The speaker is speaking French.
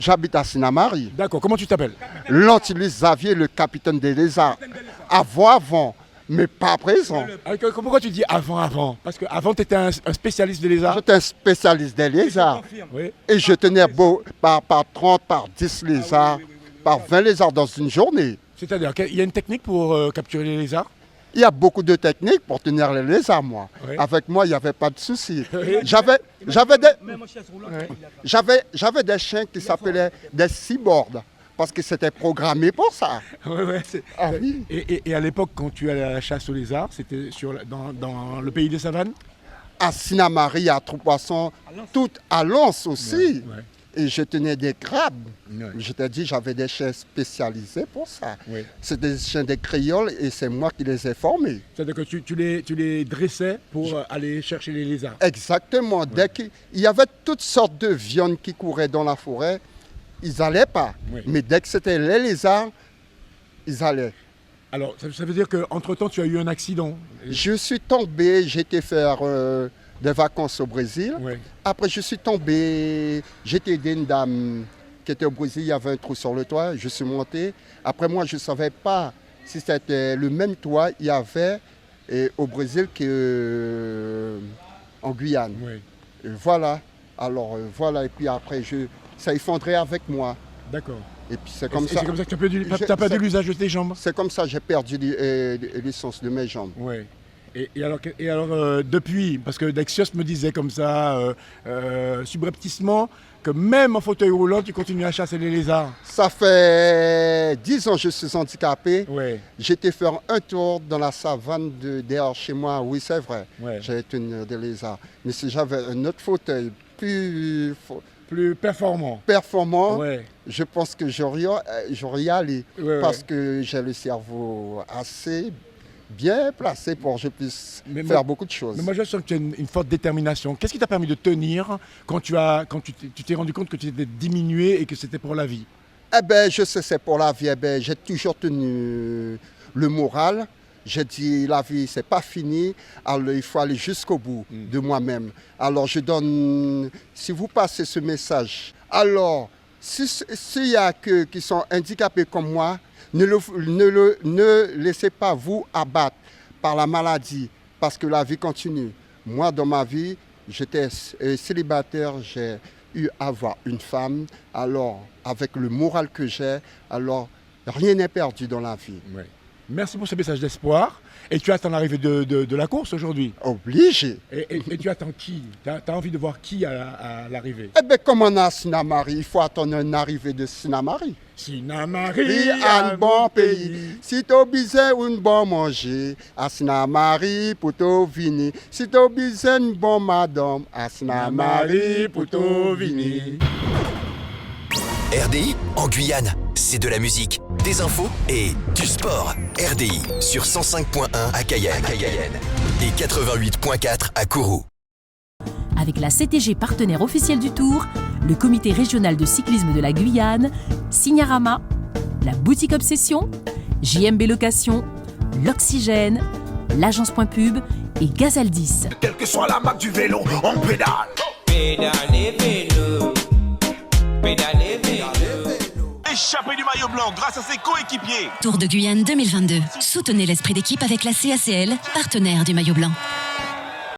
J'habite à Sinamari. D'accord, comment tu t'appelles? L'Antilus Xavier, le capitaine des lézards. Avant, mais pas à présent. Pourquoi tu dis avant? Parce qu'avant, tu étais un spécialiste des lézards. J'étais un spécialiste des lézards. Oui. Et je tenais par 30, par 10 lézards, par 20 lézards dans une journée. C'est-à-dire qu'il y a une technique pour capturer les lézards? Il y a beaucoup de techniques pour tenir les lézards, moi. Oui. Avec moi, il n'y avait pas de souci. Oui. J'avais des chiens qui s'appelaient des cyborgs, parce que c'était programmé pour ça. Ouais, Ah oui. Et à l'époque, quand tu allais à la chasse aux lézards, c'était dans le pays des savanes? À Sinamari, à Troupoisson, tout à Lens aussi. Ouais. Et je tenais des crabes. Ouais. Je t'ai dit, j'avais des chiens spécialisés pour ça. Ouais. C'est des chiens des créoles et c'est moi qui les ai formés. C'est-à-dire que tu les dressais pour aller chercher les lézards? Exactement. Ouais. Dès qu'il y avait toutes sortes de viandes qui couraient dans la forêt, ils n'allaient pas. Ouais. Mais dès que c'était les lézards, ils allaient. Alors, ça veut dire qu'entre-temps, tu as eu un accident? Je suis tombé, j'étais faire des vacances au Brésil. Ouais. Après, je suis tombé, j'étais aidé une dame qui était au Brésil, il y avait un trou sur le toit, je suis monté. Après, moi, je ne savais pas si c'était le même toit il y avait au Brésil qu'en Guyane. Ouais. Et voilà. Alors, voilà. Et puis après, ça effondrait avec moi. D'accord. Et puis c'est comme ça. C'est comme ça que tu as perdu l'usage de tes jambes? C'est comme ça que j'ai perdu l'essence de mes jambes. Ouais. Et alors depuis, parce que Dexios me disait comme ça, subrepticement, que même en fauteuil roulant, tu continues à chasser les lézards. Ça fait 10 ans que je suis handicapé. Ouais. J'étais faire un tour dans la savane derrière chez moi. Oui, c'est vrai. Ouais. J'ai tenu des lézards. Mais si j'avais un autre fauteuil plus performant, ouais. je pense que j'aurais allé. Ouais, parce que j'ai le cerveau assez bien placé pour que je puisse faire beaucoup de choses. Mais moi, je sens que tu as une forte détermination. Qu'est-ce qui t'a permis de tenir quand tu t'es rendu compte que tu étais diminué et que c'était pour la vie? Eh bien, je sais, c'est pour la vie. Eh bien, j'ai toujours tenu le moral. J'ai dit, la vie, c'est pas fini. Alors, il faut aller jusqu'au bout de moi-même. Alors, je donne, si vous passez ce message, alors, s'il y a que qui sont handicapés comme moi, ne laissez pas vous abattre par la maladie, parce que la vie continue. Moi, dans ma vie, j'étais célibataire, j'ai eu à avoir une femme. Alors, avec le moral que j'ai, alors, rien n'est perdu dans la vie. Ouais. Merci pour ce message d'espoir. Et tu attends l'arrivée de la course aujourd'hui? Obligé. Et tu attends qui? Tu as envie de voir qui à l'arrivée? Eh bien, comme on a à Sinamari, il faut attendre une arrivée de Sinamari. Sinamari, un bon pays. Si tu as besoin d'un bon manger, à Sinamari pour te venir. Si tu as besoin d'une bonne madame, à Sinamari pour te venir. RDI en Guyane, c'est de la musique, des infos et du sport. RDI sur 105.1 à Cayenne et 88.4 à Kourou. Avec la CTG partenaire officielle du Tour, le comité régional de cyclisme de la Guyane, Signarama, la boutique Obsession, JMB Location, l'Oxygène, l'agence Point Pub et Gazaldis. Quelle que soit la marque du vélo, on pédale. Pédalez vélo, pédalez vélo. Échappé du maillot blanc grâce à ses coéquipiers. Tour de Guyane 2022. Soutenez l'esprit d'équipe avec la CACL, partenaire du maillot blanc.